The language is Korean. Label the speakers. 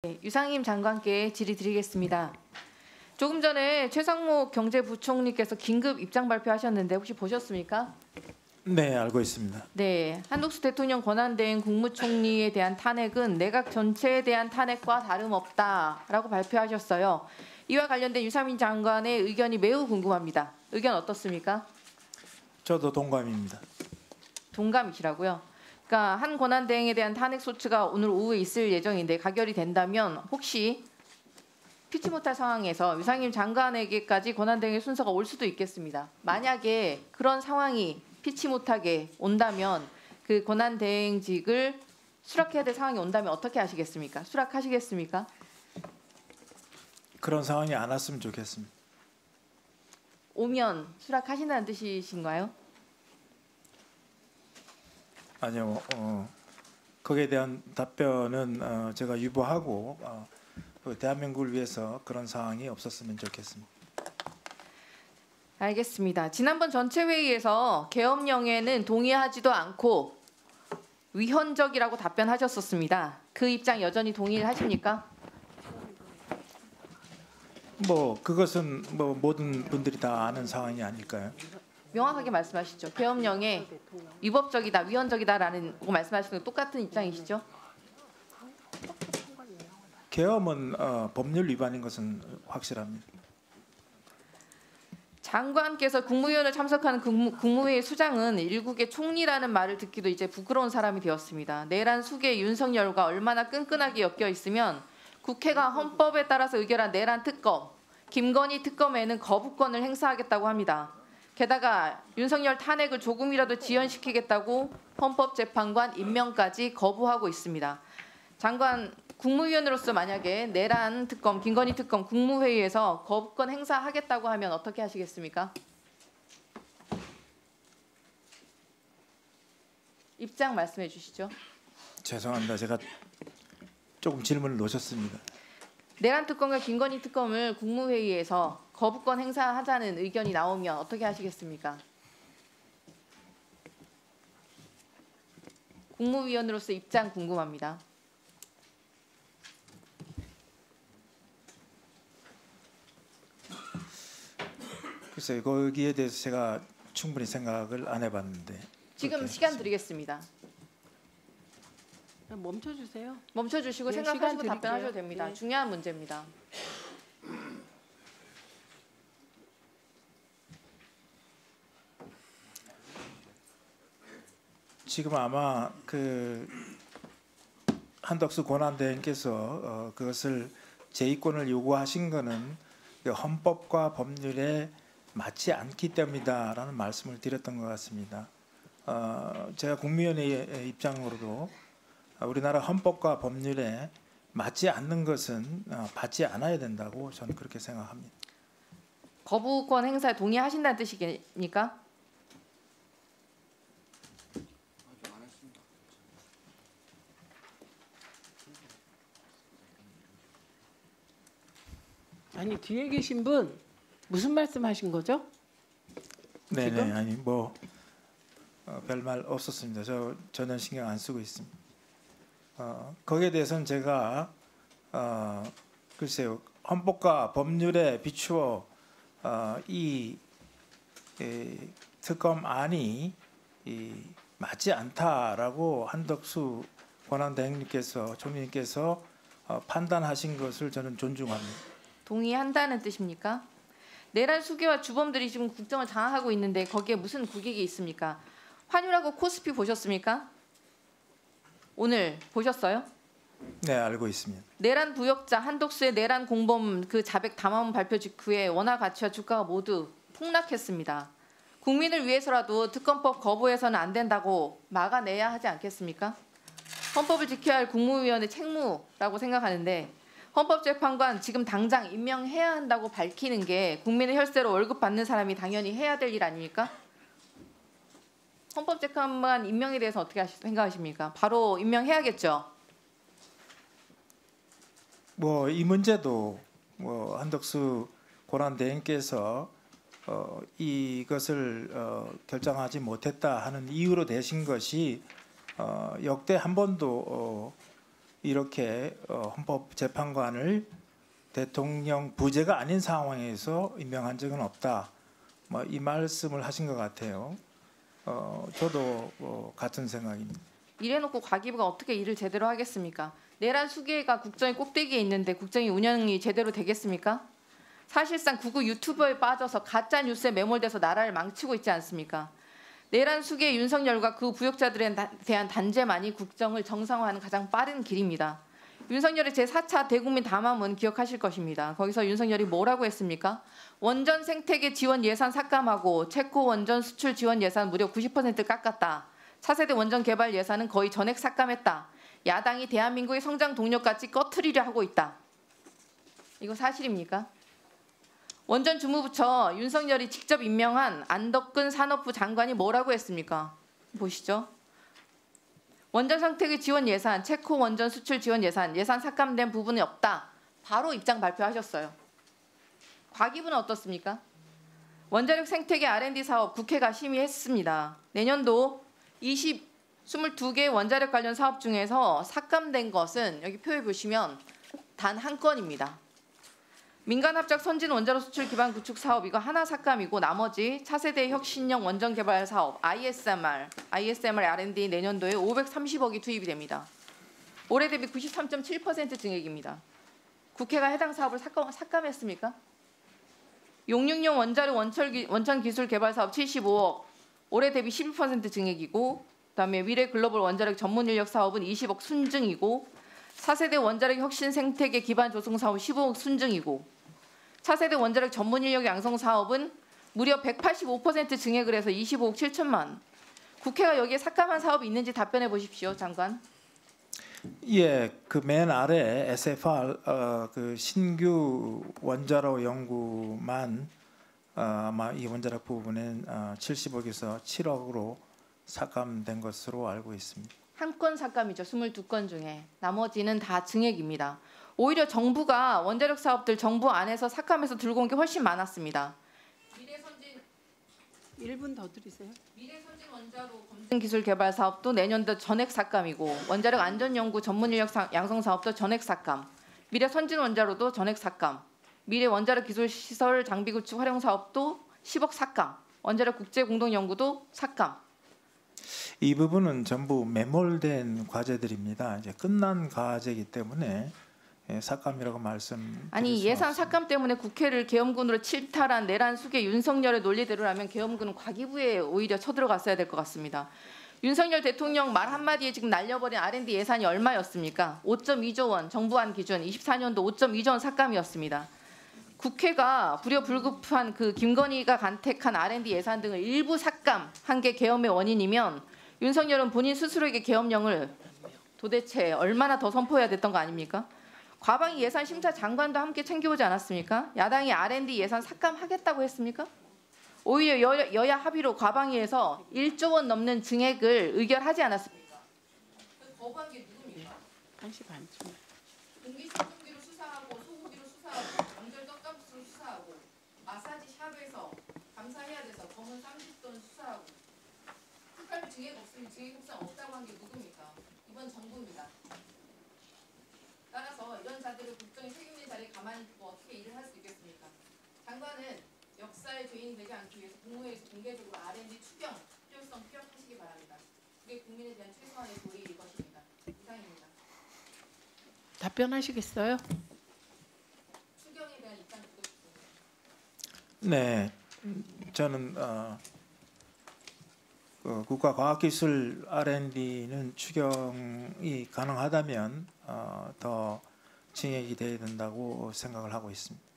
Speaker 1: 네, 유상임 장관께 질의드리겠습니다. 조금 전에 최상목 경제부총리께서 긴급 입장 발표하셨는데 혹시 보셨습니까?
Speaker 2: 네, 알고 있습니다.
Speaker 1: 네, 한덕수 대통령 권한대행 국무총리에 대한 탄핵은 내각 전체에 대한 탄핵과 다름없다라고 발표하셨어요. 이와 관련된 유상임 장관의 의견이 매우 궁금합니다. 의견 어떻습니까?
Speaker 2: 저도 동감입니다.
Speaker 1: 동감이시라고요? 그러니까 한 권한대행에 대한 탄핵 소추가 오늘 오후에 있을 예정인데 가결이 된다면 혹시 피치 못할 상황에서 유상임 장관에게까지 권한대행의 순서가 올 수도 있겠습니다. 만약에 그런 상황이 피치 못하게 온다면 그 권한대행직을 수락해야 될 상황이 온다면 어떻게 하시겠습니까? 수락하시겠습니까?
Speaker 2: 그런 상황이 안 왔으면 좋겠습니다.
Speaker 1: 오면 수락하신다는 뜻이신가요?
Speaker 2: 아니요, 거기에 대한 답변은 제가 유보하고 대한민국을 위해서 그런 상황이 없었으면 좋겠습니다.
Speaker 1: 알겠습니다. 지난번 전체 회의에서 계엄령에는 동의하지도 않고 위헌적이라고 답변하셨었습니다. 그 입장 여전히 동의를 하십니까?
Speaker 2: 그것은 모든 분들이 다 아는 상황이 아닐까요?
Speaker 1: 명확하게 말씀하시죠. 계엄령에 위법적이다, 위헌적이다라는 거 말씀하시는 거 똑같은 입장이시죠?
Speaker 2: 계엄은 법률 위반인 것은 확실합니다.
Speaker 1: 장관께서 국무위원을 참석하는 국무회의 수장은 일국의 총리라는 말을 듣기도 이제 부끄러운 사람이 되었습니다. 내란 수계 윤석열과 얼마나 끈끈하게 엮여 있으면 국회가 헌법에 따라서 의결한 내란 특검, 김건희 특검에는 거부권을 행사하겠다고 합니다. 게다가 윤석열 탄핵을 조금이라도 지연시키겠다고 헌법재판관 임명까지 거부하고 있습니다. 장관 국무위원으로서 만약에 내란 특검, 김건희 특검 국무회의에서 거부권 행사하겠다고 하면 어떻게 하시겠습니까? 입장 말씀해 주시죠.
Speaker 2: 죄송합니다. 제가 조금 질문을 놓쳤습니다.
Speaker 1: 내란 특검과 김건희 특검을 국무회의에서 거부권 행사하자는 의견이 나오면 어떻게 하시겠습니까? 국무위원으로서 입장 궁금합니다.
Speaker 2: 글쎄요, 거기에 대해서 제가 충분히 생각을 안 해봤는데.
Speaker 1: 지금 시간 드리겠습니다.
Speaker 3: 멈춰주세요.
Speaker 1: 멈춰주시고
Speaker 3: 네,
Speaker 1: 생각하시고
Speaker 3: 시간
Speaker 1: 답변하셔도
Speaker 3: 드릴게요.
Speaker 1: 됩니다.
Speaker 3: 네.
Speaker 1: 중요한 문제입니다.
Speaker 2: 지금 아마 한덕수 권한대행께서 그것을 재의권을 요구하신 것은 헌법과 법률에 맞지 않기 때문이다라는 말씀을 드렸던 것 같습니다. 제가 국무위원의 입장으로도 우리나라 헌법과 법률에 맞지 않는 것은 받지 않아야 된다고 저는 그렇게 생각합니다.
Speaker 1: 거부권 행사에 동의하신다는 뜻이십니까?
Speaker 3: 아니 뒤에 계신 분 무슨 말씀하신 거죠?
Speaker 2: 네네,
Speaker 3: 지금?
Speaker 2: 아니 별말 없었습니다. 저 전혀 신경 안 쓰고 있습니다. 거기에 대해서는 제가 글쎄요, 헌법과 법률에 비추어 이 특검안이 맞지 않다라고 한덕수 권한대행님께서 총리님께서 판단하신 것을 저는 존중합니다.
Speaker 1: 동의한다는 뜻입니까? 내란 수괴와 주범들이 지금 국정을 장악하고 있는데 거기에 무슨 국익이 있습니까? 환율하고 코스피 보셨습니까? 오늘 보셨어요?
Speaker 2: 네, 알고 있습니다.
Speaker 1: 내란 부역자 한덕수의 내란 공범 그 자백 담화문 발표 직후에 원화 가치와 주가가 모두 폭락했습니다. 국민을 위해서라도 특검법 거부해서는 안 된다고 막아내야 하지 않겠습니까? 헌법을 지켜야 할 국무위원의 책무라고 생각하는데 헌법재판관 지금 당장 임명해야 한다고 밝히는 게 국민의 혈세로 월급 받는 사람이 당연히 해야 될 일 아닙니까? 헌법재판관 임명에 대해서 어떻게 생각하십니까? 바로 임명해야겠죠.
Speaker 2: 이 문제도 한덕수 권한대행께서 이것을 결정하지 못했다 하는 이유로 대신 것이 역대 한 번도 이렇게 헌법재판관을 대통령 부재가 아닌 상황에서 임명한 적은 없다. 뭐 이 말씀을 하신 것 같아요. 저도 같은 생각입니다.
Speaker 1: 이래놓고 과기부가 어떻게 일을 제대로 하겠습니까? 내란 수계가 국정의 꼭대기에 있는데 국정이 운영이 제대로 되겠습니까? 사실상 구구 유튜버에 빠져서 가짜 뉴스에 매몰돼서 나라를 망치고 있지 않습니까? 내란 수계 윤석열과 그 부역자들에 대한 단죄만이 국정을 정상화하는 가장 빠른 길입니다. 윤석열의 제4차 대국민 담화문 기억하실 것입니다. 거기서 윤석열이 뭐라고 했습니까? 원전 생태계 지원 예산 삭감하고 체코 원전 수출 지원 예산 무려 90% 깎았다. 차세대 원전 개발 예산은 거의 전액 삭감했다. 야당이 대한민국의 성장 동력까지 꺼트리려 하고 있다. 이거 사실입니까? 원전 주무부처 윤석열이 직접 임명한 안덕근 산업부 장관이 뭐라고 했습니까? 보시죠. 원전 생태계 지원 예산, 체코 원전 수출 지원 예산 삭감된 부분이 없다. 바로 입장 발표하셨어요. 과기부는 어떻습니까? 원자력 생태계 R&D 사업 국회가 심의했습니다. 내년도 22개 원자력 관련 사업 중에서 삭감된 것은 여기 표에 보시면 단 한 건입니다. 민간합작 선진 원자력 수출 기반 구축 사업 이거 하나 삭감이고 나머지 차세대 혁신형 원전 개발 사업 ISMR R&D 내년도에 530억이 투입이 됩니다. 올해 대비 93.7% 증액입니다. 국회가 해당 사업을 삭감했습니까? 용융용 원자력 원천 기술 개발 사업 75억 올해 대비 12% 증액이고 그다음에 미래 글로벌 원자력 전문 인력 사업은 20억 순증이고 차세대 원자력 혁신 생태계 기반 조성 사업 15억 순증이고 차세대 원자력 전문 인력 양성 사업은 무려 185% 증액을 해서 25억 7천만. 국회가 여기에 삭감한 사업이 있는지 답변해 보십시오, 장관.
Speaker 2: 예, 그 맨 아래 SFR 그 신규 원자로 연구만 아마 이 원자력 부분은 70억에서 7억으로 삭감된 것으로 알고 있습니다.
Speaker 1: 한 건 삭감이죠. 22건 중에. 나머지는 다 증액입니다. 오히려 정부가 원자력 사업들 정부 안에서 삭감해서 들고 온 게 훨씬 많았습니다. 미래선진
Speaker 3: 1분 더 드리세요.
Speaker 1: 미래선진 원자로 검증 기술 개발 사업도 내년도 전액 삭감이고 원자력 안전연구 전문 인력 양성 사업도 전액 삭감. 미래선진 원자로도 전액 삭감. 미래 원자력 기술 시설 장비 구축 활용 사업도 10억 삭감. 원자력 국제 공동 연구도 삭감.
Speaker 2: 이 부분은 전부 매몰된 과제들입니다. 이제 끝난 과제이기 때문에 삭감이라고 말씀드릴
Speaker 1: 아니
Speaker 2: 수
Speaker 1: 예산
Speaker 2: 없습니다.
Speaker 1: 삭감 때문에 국회를 계엄군으로 침탈한 내란 수계 윤석열의 논리대로라면 계엄군은 과기부에 오히려 쳐들어갔어야 될 것 같습니다. 윤석열 대통령 말 한마디에 지금 날려버린 R&D 예산이 얼마였습니까? 5.2조 원 정부안 기준 24년도 5.2조 원 삭감이었습니다. 국회가 불효불급한 그 김건희가 간택한 R&D 예산 등을 일부 삭감한 게 계엄의 원인이면 윤석열은 본인 스스로에게 계엄령을 도대체 얼마나 더 선포해야 됐던 거 아닙니까? 과방위 예산 심사 장관도 함께 챙겨오지 않았습니까? 야당이 R&D 예산 삭감하겠다고 했습니까? 오히려 여야 합의로 과방위에서 1조 원 넘는 증액을 의결하지 않았습니까? 거부한 게 누굽니까?
Speaker 3: 1시 반쯤.
Speaker 1: 공기청정기로 수사하고 소고기로 수사하고 명절 떡값으로 수사하고 마사지 샵에서 감사해야 돼서 검은 30돈 수사하고 특활비 증액 없으면 증액 협상 없다고 한 게 누굽니까? 이번 정부입니다. 따라서 이런 자들을 국정에 책임있는 자리에 가만히 두고 어떻게 일을 할 수 있겠습니까? 장관은 역사의 죄인 되지 않기 위해서 국무회의에서 공개적으로 R&D 추경, 필요성 피력하시기 바랍니다. 그게 국민에 대한 최소한의 도리일 것입니다. 이상입니다.
Speaker 3: 답변하시겠어요?
Speaker 1: 추경에 대한 입장 듣고 싶습니다.
Speaker 2: 네, 저는 국가과학기술 R&D는 추경이 가능하다면 더 증액이 돼야 된다고 생각을 하고 있습니다.